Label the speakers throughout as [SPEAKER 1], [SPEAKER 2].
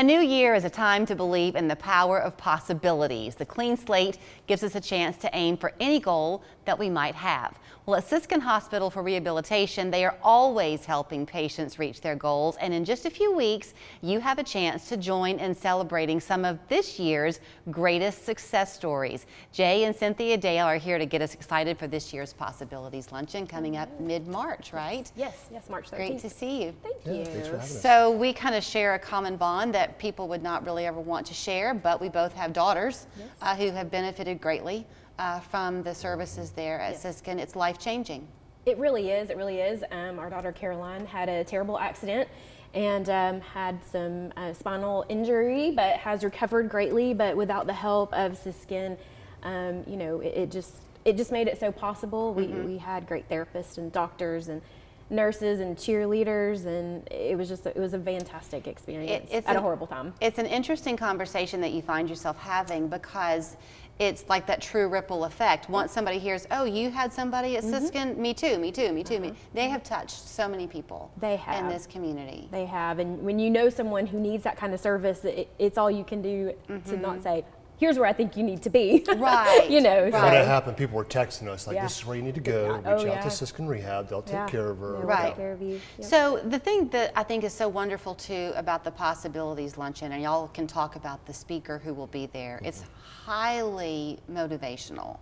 [SPEAKER 1] A new year is a time to believe in the power of possibilities. The clean slate gives us a chance to aim for any goal that we might have. Well, at Siskin Hospital for Rehabilitation, they are always helping patients reach their goals. And in just a few weeks, you have a chance to join in celebrating some of this year's greatest success stories. Jay and Cynthia Dale are here to get us excited for this year's Possibilities Luncheon coming up mid-March, right?
[SPEAKER 2] Yes, March 13th.
[SPEAKER 1] Great to see you.
[SPEAKER 2] Thank you.
[SPEAKER 3] Thanks for having us.
[SPEAKER 1] So we kind of share a common bond that people would not really ever want to share, but we both have daughters who have benefited greatly from the services there at Siskin. It's life-changing.
[SPEAKER 2] It really is. It really is. Our daughter Caroline had a terrible accident and had some spinal injury, but has recovered greatly. But without the help of Siskin, you know, it just made it so possible. We had great therapists and doctors and nurses and cheerleaders, and it was a fantastic experience at a horrible time.
[SPEAKER 1] It's an interesting conversation that you find yourself having because it's like that true ripple effect. Once somebody hears, oh, you had somebody at Siskin, me too, me too, me too. They have touched so many people in this community.
[SPEAKER 2] They have, and when you know someone who needs that kind of service, it's all you can do to not say, here's where I think you need to be.
[SPEAKER 1] Right.
[SPEAKER 2] You know.
[SPEAKER 3] When that happened, people were texting us like, this is where you need to go.
[SPEAKER 2] Yeah.
[SPEAKER 3] Reach out to Siskin Rehab. They'll take care of her.
[SPEAKER 2] They'll take care of you. Yep.
[SPEAKER 1] So the thing that I think is so wonderful too about the Possibilities Luncheon, and y'all can talk about the speaker who will be there, it's highly motivational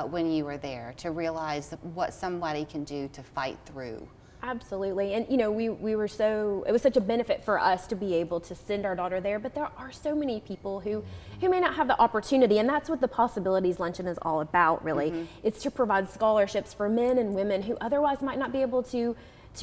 [SPEAKER 1] when you are there to realize what somebody can do to fight through.
[SPEAKER 2] Absolutely, and you know, it was such a benefit for us to be able to send our daughter there, but there are so many people who may not have the opportunity, and that's what the Possibilities Luncheon is all about, really. It's to provide scholarships for men and women who otherwise might not be able to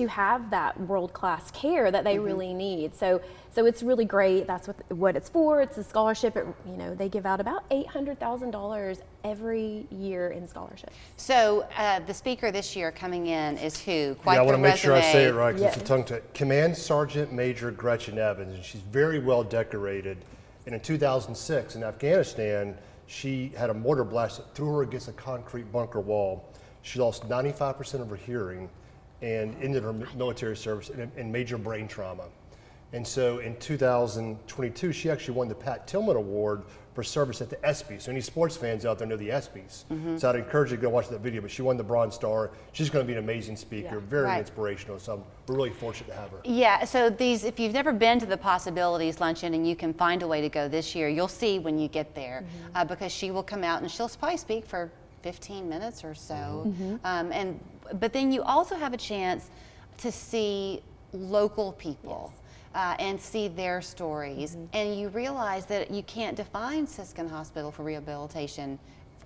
[SPEAKER 2] have that world-class care that they really need. So it's really great. That's what it's for. It's a scholarship. You know, they give out about $800,000 every year in scholarships.
[SPEAKER 1] So the speaker this year coming in is who? Quite
[SPEAKER 3] I want to make sure I say it right because
[SPEAKER 2] Yes.
[SPEAKER 3] it's a tongue tie. Command Sergeant Major Gretchen Evans, and she's very well decorated. And in 2006 in Afghanistan, she had a mortar blast that threw her against a concrete bunker wall. She lost 95% of her hearing and ended her military service in major brain trauma. And so in 2022, she actually won the Pat Tillman Award for service at the ESPYs. So any sports fans out there know the ESPYs. So I'd encourage you to go watch that video, but she won the Bronze Star. She's going to be an amazing speaker, very inspirational. So we're really fortunate to have her.
[SPEAKER 1] Yeah, so if you've never been to the Possibilities Luncheon and you can find a way to go this year, you'll see when you get there because she will come out and she'll probably speak for 15 minutes or so. But then you also have a chance to see local people and see their stories. And you realize that you can't define Siskin Hospital for Rehabilitation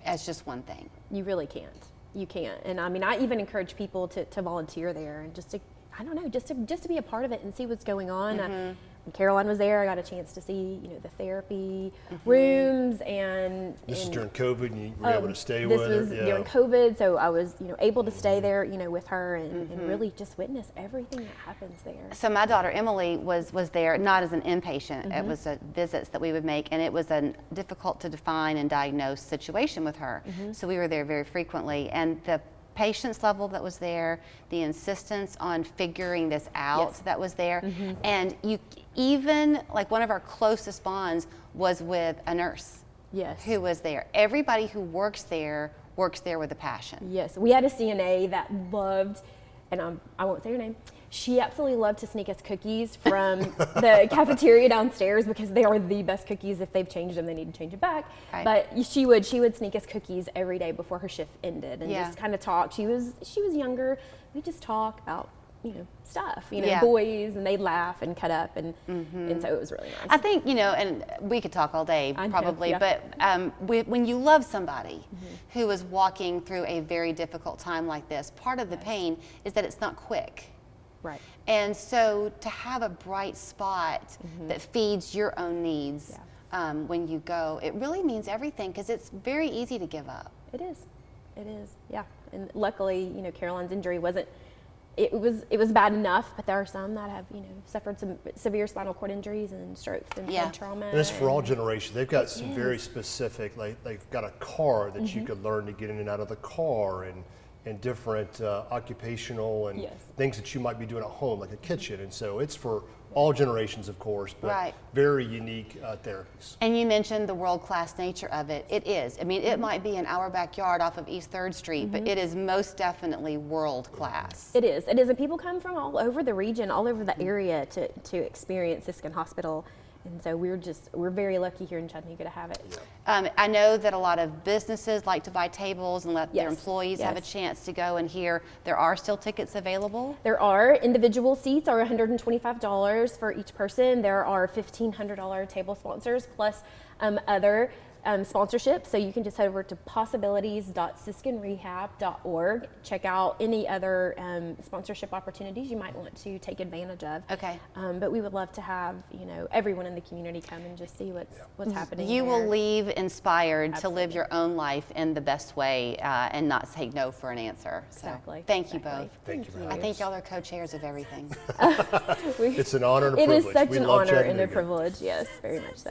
[SPEAKER 1] as just one thing.
[SPEAKER 2] You really can't. You can't. And I mean, I even encourage people to volunteer there and just to, I don't know, just to be a part of it and see what's going on. When Caroline was there, I got a chance to see, you know, the therapy rooms and
[SPEAKER 3] This is during COVID, and you were able to stay with her.
[SPEAKER 2] This was during COVID, so I was, you know, able to stay there, you know, with her and really just witness everything that happens there.
[SPEAKER 1] So my daughter Emily was there, not as an inpatient. It was visits that we would make, and it was a difficult to define and diagnose situation with her. So we were there very frequently, and the patience level that was there, the insistence on figuring this out that was there, and you even, like, one of our closest bonds was with a nurse who was there. Everybody who works there with a passion.
[SPEAKER 2] Yes, we had a CNA that loved, and I won't say her name, she absolutely loved to sneak us cookies from the cafeteria downstairs because they are the best cookies. If they've changed them, they need to change it back. But she would sneak us cookies every day before her shift ended and just kind of talk. She was younger. We just talk about, you know, stuff, you know, boys, and they'd laugh and cut up, and so it was really nice.
[SPEAKER 1] I think, you know, and we could talk all day probably, but when you love somebody who is walking through a very difficult time like this, part of the pain is that it's not quick.
[SPEAKER 2] Right.
[SPEAKER 1] And so to have a bright spot that feeds your own needs when you go, it really means everything because it's very easy to give up.
[SPEAKER 2] It is, yeah. And luckily, you know, Caroline's injury wasn't, it was bad enough, but there are some that have, you know, suffered some severe spinal cord injuries and strokes and head trauma.
[SPEAKER 3] And it's for all generations. They've got some very specific, like they've got a car that you could learn to get in and out of the car, and different occupational and things that you might be doing at home, like a kitchen. And so it's for all generations, of course, but
[SPEAKER 1] Right.
[SPEAKER 3] very unique therapies.
[SPEAKER 1] And you mentioned the world-class nature of it. It is. I mean, it might be in our backyard off of East 3rd Street, but it is most definitely world-class.
[SPEAKER 2] It is. It is. And people come from all over the region, all over the area to experience Siskin Hospital. And so we're very lucky here in Chattanooga to have it.
[SPEAKER 1] I know that a lot of businesses like to buy tables and let their
[SPEAKER 2] Yes,
[SPEAKER 1] employees have a
[SPEAKER 2] yes.
[SPEAKER 1] chance to go and hear. There are still tickets available.
[SPEAKER 2] There are individual seats are $125 for each person. There are $1,500 table sponsors plus other sponsorships. So you can just head over to possibilities.siskinrehab.org. Check out any other sponsorship opportunities you might want to take advantage of.
[SPEAKER 1] Okay.
[SPEAKER 2] But we would love to have everyone in the community come and just see what's happening.
[SPEAKER 1] You will
[SPEAKER 2] there.
[SPEAKER 1] leave inspired to live
[SPEAKER 2] Absolutely.
[SPEAKER 1] your own life in the best way and not say no for an answer. So
[SPEAKER 2] Exactly.
[SPEAKER 1] thank you
[SPEAKER 2] Exactly.
[SPEAKER 1] both.
[SPEAKER 3] Thank you very
[SPEAKER 1] I
[SPEAKER 3] much.
[SPEAKER 1] think y'all are co-chairs of everything.
[SPEAKER 3] It's an honor and a
[SPEAKER 2] It
[SPEAKER 3] privilege.
[SPEAKER 2] is such
[SPEAKER 3] We
[SPEAKER 2] an
[SPEAKER 3] love
[SPEAKER 2] honor and a
[SPEAKER 3] Chattanooga.
[SPEAKER 2] privilege. Yes, very much so.